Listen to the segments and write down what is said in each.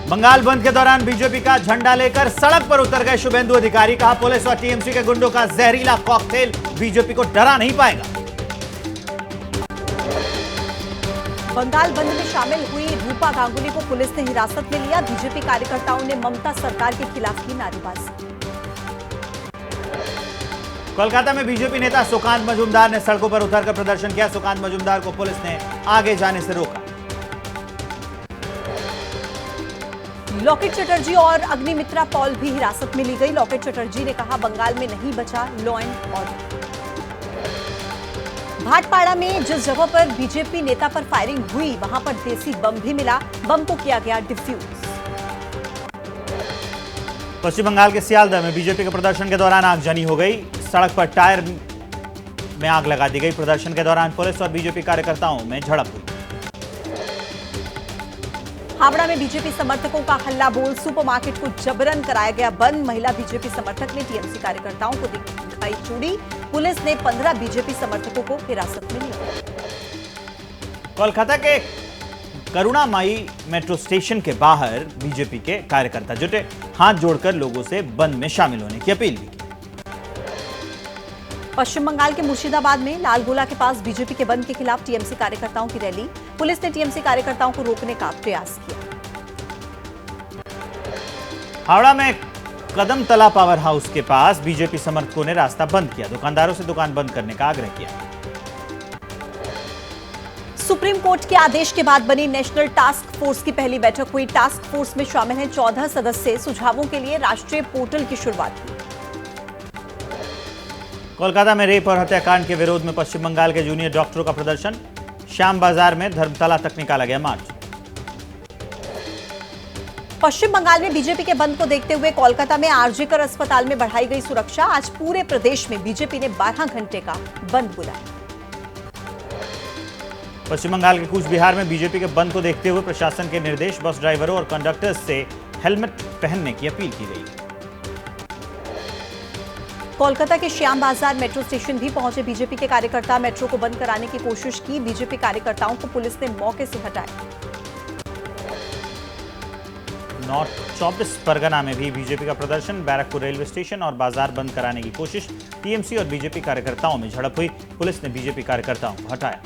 बंगाल बंद के दौरान बीजेपी का झंडा लेकर सड़क पर उतर गए शुभेंदु अधिकारी। कहा, पुलिस और टीएमसी के गुंडों का जहरीला कॉकटेल बीजेपी को डरा नहीं पाएगा। बंगाल बंद में शामिल हुई रूपा गांगुली को पुलिस ने हिरासत में लिया। बीजेपी कार्यकर्ताओं ने ममता सरकार के खिलाफ की नारेबाजी। कोलकाता में बीजेपी नेता सुकांत मजूमदार ने सड़कों पर उतरकर प्रदर्शन किया। सुकांत मजूमदार को पुलिस ने आगे जाने से रोका। लॉकेट चटर्जी और अग्निमित्रा पॉल भी हिरासत में ली गई। लॉकेट चटर्जी ने कहा, बंगाल में नहीं बचा लॉ एंड ऑर्डर। भाटपाड़ा में जिस जगह पर बीजेपी नेता पर फायरिंग हुई, वहां पर देसी बम भी मिला। बम को किया गया डिफ्यूज। पश्चिम बंगाल के सियालदह में बीजेपी के प्रदर्शन के दौरान आगजनी हो गई। सड़क पर टायर में आग लगा दी गई। प्रदर्शन के दौरान पुलिस और बीजेपी कार्यकर्ताओं में झड़प हुई। हावड़ा में बीजेपी समर्थकों का हल्ला बोल। सुपरमार्केट को जबरन कराया गया बंद। महिला बीजेपी समर्थक ने टीएमसी कार्यकर्ताओं को दिखाई चूड़ी। पुलिस ने 15 बीजेपी समर्थकों को हिरासत में लिया। कोलकाता के करुणामाई मेट्रो स्टेशन के बाहर बीजेपी के कार्यकर्ता जुटे। हाथ जोड़कर लोगों से बंद में शामिल होने की अपील भी की। पश्चिम बंगाल के मुर्शिदाबाद में लालगोला के पास बीजेपी के बंद के खिलाफ टीएमसी कार्यकर्ताओं की रैली। पुलिस ने टीएमसी कार्यकर्ताओं को रोकने का प्रयास किया। हावड़ा में कदमतला पावर हाउस के पास बीजेपी समर्थकों ने रास्ता बंद किया। दुकानदारों से दुकान बंद करने का आग्रह किया। सुप्रीम कोर्ट के आदेश के बाद बनी नेशनल टास्क फोर्स की पहली बैठक हुई। टास्क फोर्स में शामिल हैं 14 सदस्य। सुझावों के लिए राष्ट्रीय पोर्टल की शुरुआत हुई। कोलकाता में रेप और हत्याकांड के विरोध में पश्चिम बंगाल के जूनियर डॉक्टरों का प्रदर्शन। श्याम बाजार में धर्मतला तक निकाला गया मार्च। पश्चिम बंगाल में बीजेपी के बंद को देखते हुए कोलकाता में आरजीकर अस्पताल में बढ़ाई गई सुरक्षा। आज पूरे प्रदेश में बीजेपी ने 12 घंटे का बंद बुलाया। पश्चिम बंगाल के कूच बिहार में बीजेपी के बंद को देखते हुए प्रशासन के निर्देश। बस ड्राइवरों और कंडक्टर्स से हेलमेट पहनने की अपील की गई। कोलकाता के श्याम बाजार मेट्रो स्टेशन भी पहुंचे बीजेपी के कार्यकर्ता। मेट्रो को बंद कराने की कोशिश की। बीजेपी कार्यकर्ताओं को पुलिस ने मौके से हटाया। नॉर्थ 24 परगना में भी बीजेपी का प्रदर्शन। बैरकपुर रेलवे स्टेशन और बाजार बंद कराने की कोशिश। टीएमसी और बीजेपी कार्यकर्ताओं में झड़प हुई। पुलिस ने बीजेपी कार्यकर्ताओं को हटाया।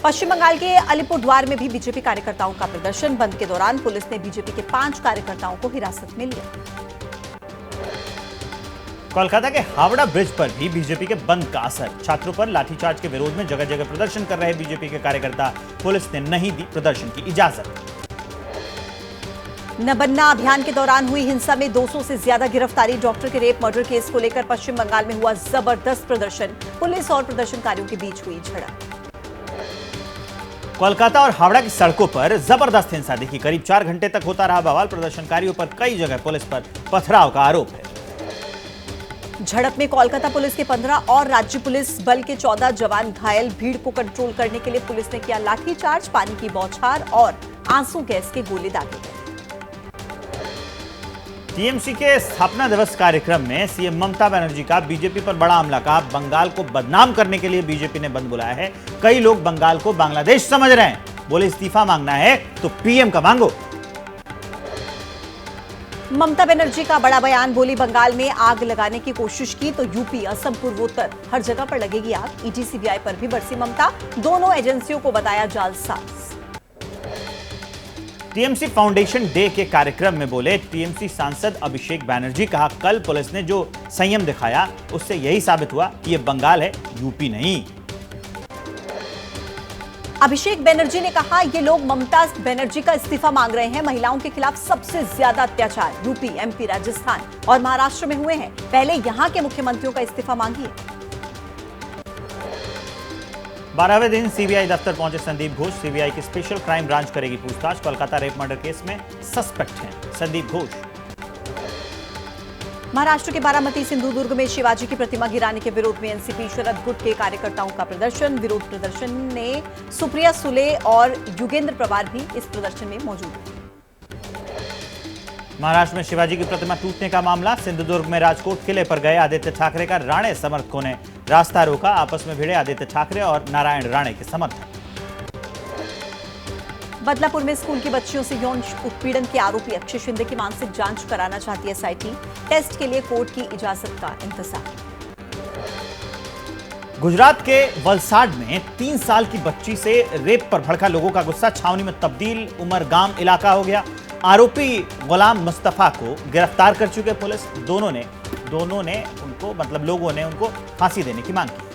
पश्चिम बंगाल के अलीपुरद्वार में भी बीजेपी कार्यकर्ताओं का प्रदर्शन। बंद के दौरान पुलिस ने बीजेपी के 5 कार्यकर्ताओं को हिरासत में लिया। कोलकाता के हावड़ा ब्रिज पर भी बीजेपी के बंद का असर। छात्रों पर लाठीचार्ज के विरोध में जगह जगह प्रदर्शन कर रहे बीजेपी के कार्यकर्ता। पुलिस ने नहीं दी प्रदर्शन की इजाजत। नबन्ना अभियान के दौरान हुई हिंसा में 200 से ज्यादा गिरफ्तारी। डॉक्टर के रेप मर्डर केस को लेकर पश्चिम बंगाल में हुआ जबरदस्त प्रदर्शन। पुलिस और प्रदर्शनकारियों के बीच हुई झड़प। कोलकाता और हावड़ा की सड़कों पर जबरदस्त हिंसा दिखी। करीब 4 घंटे तक होता रहा बवाल। प्रदर्शनकारियों पर कई जगह पुलिस पर पथराव का आरोप है। झड़प में कोलकाता पुलिस के 15 और राज्य पुलिस बल के 14 जवान घायल। भीड़ को कंट्रोल करने के लिए पुलिस ने किया लाठीचार्ज। पानी की बौछार और आंसू गैस के गोले दागे गए। टीएमसी के स्थापना दिवस कार्यक्रम में सीएम ममता बनर्जी का बीजेपी पर बड़ा हमला। कहा, बंगाल को बदनाम करने के लिए बीजेपी ने बंद बुलाया है। कई लोग बंगाल को बांग्लादेश समझ रहे हैं। बोले, इस्तीफा मांगना है तो पीएम का मांगो। ममता बनर्जी का बड़ा बयान। बोली, बंगाल में आग लगाने की कोशिश की तो यूपी, असम, पूर्वोत्तर हर जगह पर लगेगी आग। ईडी सीबीआई पर भी बरसी ममता। दोनों एजेंसियों को बताया जालसाज। टीएमसी फाउंडेशन डे के कार्यक्रम में बोले टीएमसी सांसद अभिषेक बैनर्जी। कहा, कल पुलिस ने जो संयम दिखाया उससे यही साबित हुआ कि ये बंगाल है, यूपी नहीं। अभिषेक बनर्जी ने कहा, ये लोग ममता बनर्जी का इस्तीफा मांग रहे हैं। महिलाओं के खिलाफ सबसे ज्यादा अत्याचार यूपी, एमपी, राजस्थान और महाराष्ट्र में हुए हैं। पहले यहां के मुख्यमंत्रियों का इस्तीफा मांगिए। 12वें दिन सीबीआई दफ्तर पहुंचे संदीप घोष। सीबीआई की स्पेशल क्राइम ब्रांच करेगी पूछताछ। कोलकाता रेप मर्डर केस में सस्पेक्ट हैं संदीप घोष। महाराष्ट्र के बारामती सिंधुदुर्ग में शिवाजी की प्रतिमा गिराने के विरोध में एनसीपी शरद गुट के कार्यकर्ताओं का प्रदर्शन। विरोध प्रदर्शन में सुप्रिया सुले और युगेंद्र पवार भी इस प्रदर्शन में मौजूद हैं। महाराष्ट्र में शिवाजी की प्रतिमा टूटने का मामला। सिंधुदुर्ग में राजकोट किले पर गए आदित्य ठाकरे का राणे समर्थकों ने रास्ता रोका। आपस में भिड़े आदित्य ठाकरे और नारायण राणे के समर्थक। बदलापुर में स्कूल की बच्चियों से यौन उत्पीड़न के आरोपी अक्षय शिंदे की मानसिक जांच कराना चाहती है एसआईटी। टेस्ट के लिए कोर्ट की इजाजत का इंतजार। गुजरात के वलसाड में 3 साल की बच्ची से रेप पर भड़का लोगों का गुस्सा छावनी में तब्दील उमरगाम इलाका हो गया। आरोपी गुलाम मुस्तफा को गिरफ्तार कर चुके पुलिस। लोगों ने उनको फांसी देने की मांग की।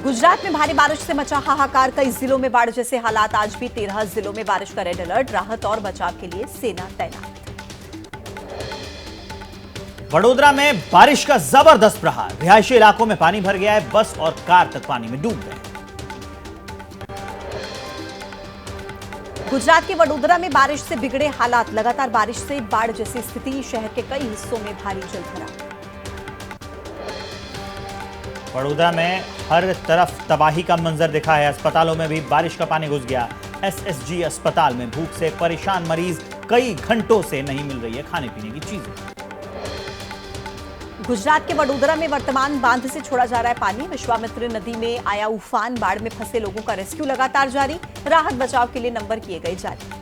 गुजरात में भारी बारिश से मचा हाहाकार। कई जिलों में बाढ़ जैसे हालात। आज भी 13 जिलों में बारिश का रेड अलर्ट। राहत और बचाव के लिए सेना तैनात। वडोदरा में बारिश का जबरदस्त प्रहार। रिहायशी इलाकों में पानी भर गया है। बस और कार तक पानी में डूब गए। गुजरात के वडोदरा में बारिश से बिगड़े हालात। लगातार बारिश से बाढ़ जैसी स्थिति। शहर के कई हिस्सों में भारी जलभराव। वडोदरा में हर तरफ तबाही का मंजर दिखा है। अस्पतालों में भी बारिश का पानी घुस गया। एसएसजी अस्पताल में भूख से परेशान मरीज। कई घंटों से नहीं मिल रही है खाने पीने की चीजें। गुजरात के वडोदरा में वर्तमान बांध से छोड़ा जा रहा है पानी। विश्वामित्री नदी में आया उफान। बाढ़ में फंसे लोगों का रेस्क्यू लगातार जारी। राहत बचाव के लिए नंबर किए गए जारी।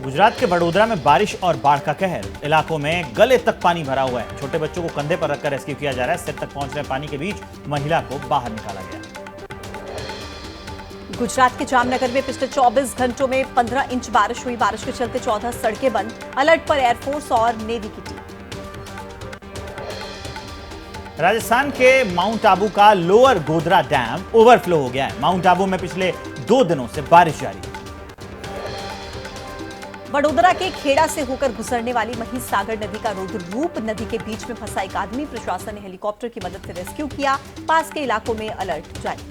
गुजरात के वडोदरा में बारिश और बाढ़ का कहर। इलाकों में गले तक पानी भरा हुआ है। छोटे बच्चों को कंधे पर रखकर रेस्क्यू किया जा रहा है। सिर तक पहुंच रहे पानी के बीच महिला को बाहर निकाला गया। गुजरात के जामनगर में पिछले 24 घंटों में 15 इंच बारिश हुई। बारिश के चलते 14 सड़कें बंद। अलर्ट पर एयरफोर्स और नेवी की टीम। राजस्थान के माउंट आबू का लोअर गोधरा डैम ओवरफ्लो हो गया है। माउंट आबू में पिछले 2 दिनों से बारिश जारी है। वडोदरा के खेड़ा से होकर गुजरने वाली महिसागर नदी का रुद्ररूप। नदी के बीच में फंसा एक आदमी। प्रशासन ने हेलीकॉप्टर की मदद से रेस्क्यू किया। पास के इलाकों में अलर्ट जारी।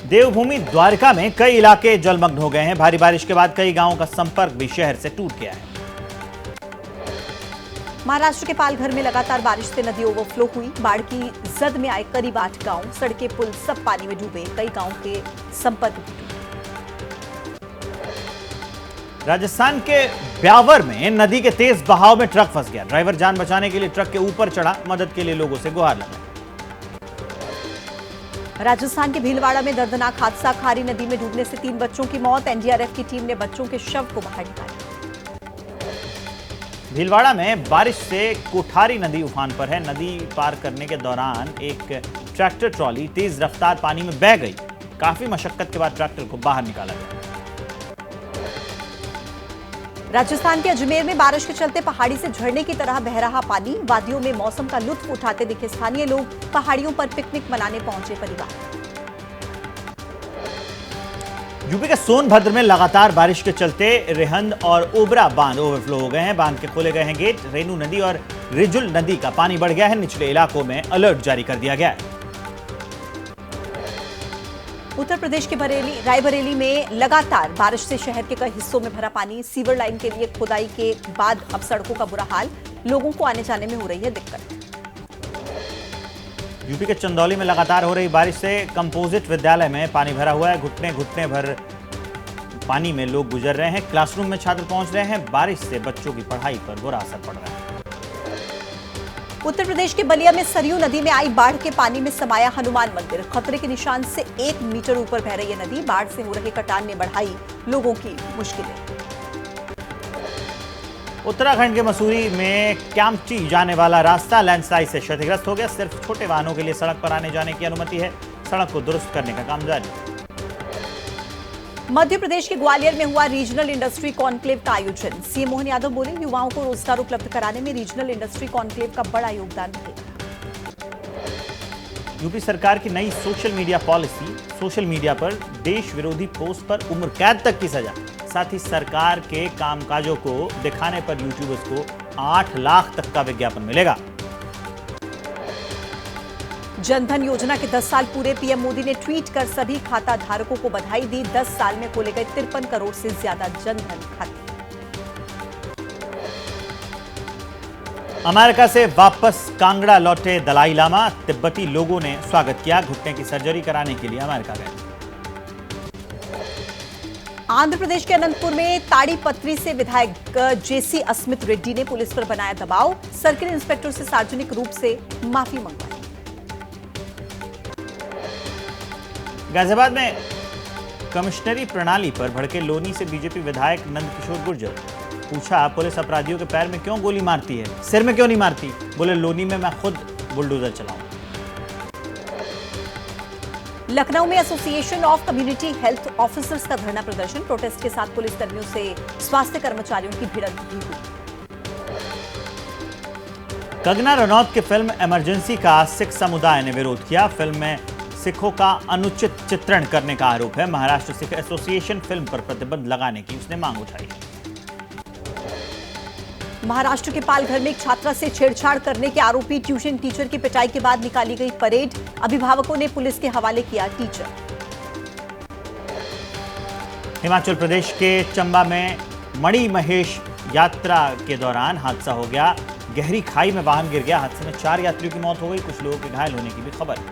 देवभूमि द्वारका में कई इलाके जलमग्न हो गए हैं। भारी बारिश के बाद कई गांवों का संपर्क भी शहर से टूट गया है। महाराष्ट्र के पालघर में लगातार बारिश से नदी ओवरफ्लो हुई। बाढ़ की जद में आए करीब 8 गांव। सड़कें पुल सब पानी में डूबे। कई गांवों के संपर्क भी टूटे। राजस्थान के ब्यावर में नदी के तेज बहाव में ट्रक फंस गया। ड्राइवर जान बचाने के लिए ट्रक के ऊपर चढ़ा। मदद के लिए लोगों से गुहार लगाई। राजस्थान के भीलवाड़ा में दर्दनाक हादसा। खारी नदी में डूबने से 3 बच्चों की मौत। एनडीआरएफ की टीम ने बच्चों के शव को बाहर निकाला। भीलवाड़ा में बारिश से कोठारी नदी उफान पर है। नदी पार करने के दौरान एक ट्रैक्टर ट्रॉली तेज रफ्तार पानी में बह गई। काफी मशक्कत के बाद ट्रैक्टर को बाहर निकाला गया। राजस्थान के अजमेर में बारिश के चलते पहाड़ी से झरने की तरह बह रहा पानी। वादियों में मौसम का लुत्फ उठाते दिखे स्थानीय लोग। पहाड़ियों पर पिकनिक मनाने पहुंचे परिवार। यूपी के सोनभद्र में लगातार बारिश के चलते रेहंद और ओबरा बांध ओवरफ्लो हो गए हैं। बांध के खोले गए हैं गेट। रेणु नदी और रिजुल नदी का पानी बढ़ गया है। निचले इलाकों में अलर्ट जारी कर दिया गया है। उत्तर प्रदेश के रायबरेली में लगातार बारिश से शहर के कई हिस्सों में भरा पानी। सीवर लाइन के लिए खुदाई के बाद अब सड़कों का बुरा हाल। लोगों को आने जाने में हो रही है दिक्कत। यूपी के चंदौली में लगातार हो रही बारिश से कंपोजिट विद्यालय में पानी भरा हुआ है। घुटने घुटने भर पानी में लोग गुजर रहे हैं। क्लासरूम में छात्र पहुंच रहे हैं। बारिश से बच्चों की पढ़ाई पर बुरा असर पड़ रहा है। उत्तर प्रदेश के बलिया में सरयू नदी में आई बाढ़ के पानी में समाया हनुमान मंदिर। खतरे के निशान से 1 मीटर ऊपर बह रही है नदी। बाढ़ से हो रहे कटान ने बढ़ाई लोगों की मुश्किलें। उत्तराखंड के मसूरी में कैंपटी जाने वाला रास्ता लैंडस्लाइड से क्षतिग्रस्त हो गया। सिर्फ छोटे वाहनों के लिए सड़क पर आने जाने की अनुमति है। सड़क को दुरुस्त करने का काम जारी है। मध्य प्रदेश के ग्वालियर में हुआ रीजनल इंडस्ट्री कॉन्क्लेव का आयोजन। सीएम मोहन यादव बोले, युवाओं को रोजगार उपलब्ध कराने में रीजनल इंडस्ट्री कॉन्क्लेव का बड़ा योगदान रहेगा। यूपी सरकार की नई social media policy. Social media पर देश विरोधी पोस्ट पर उम्र कैद तक की सजा। साथ ही सरकार के कामकाजों को दिखाने पर यूट्यूबर्स को 8 लाख तक का विज्ञापन मिलेगा। जनधन योजना के 10 साल पूरे। पीएम मोदी ने ट्वीट कर सभी खाता धारकों को बधाई दी। 10 साल में खोले गए 53 करोड़ से ज्यादा जनधन खाते। अमेरिका से वापस कांगड़ा लौटे दलाई लामा। तिब्बती लोगों ने स्वागत किया। घुटने की सर्जरी कराने के लिए अमेरिका गए। आंध्र प्रदेश के अनंतपुर में ताड़ीपत्री से विधायक जेसी अस्मित रेड्डी ने पुलिस पर बनाया दबाव। सर्किल इंस्पेक्टर से सार्वजनिक रूप से माफी मंगवाई। गाजियाबाद में कमिश्नरी प्रणाली पर भड़के लोनी से बीजेपी विधायक नंदकिशोर गुर्जर। पूछा, पुलिस अपराधियों के पैर में क्यों गोली मारती है, सिर में क्यों नहीं मारती? बोले, लोनी में मैं खुद बुलडोजर चलाऊं। लखनऊ में association of community health officers का धरना प्रदर्शन, प्रोटेस्ट के साथ पुलिस कर्मियों से स्वास्थ्य कर्मचारियों की भिड़ंत भी हुई। कंगना रनौत की फिल्म इमरजेंसी का सिख समुदाय ने विरोध किया। फिल्म में सिखों का अनुचित चित्रण करने का आरोप है। महाराष्ट्र सिख एसोसिएशन फिल्म पर प्रतिबंध लगाने की उसने मांग उठाई है। महाराष्ट्र के पालघर में एक छात्रा से छेड़छाड़ करने के आरोपी ट्यूशन टीचर की पिटाई के बाद निकाली गई परेड, अभिभावकों ने पुलिस के हवाले किया टीचर। हिमाचल प्रदेश के चंबा में मणि महेश यात्रा के दौरान हादसा हो गया। गहरी खाई में वाहन गिर गया। हादसे में 4 यात्रियों की मौत हो गई, कुछ लोगों के घायल होने की भी खबर है।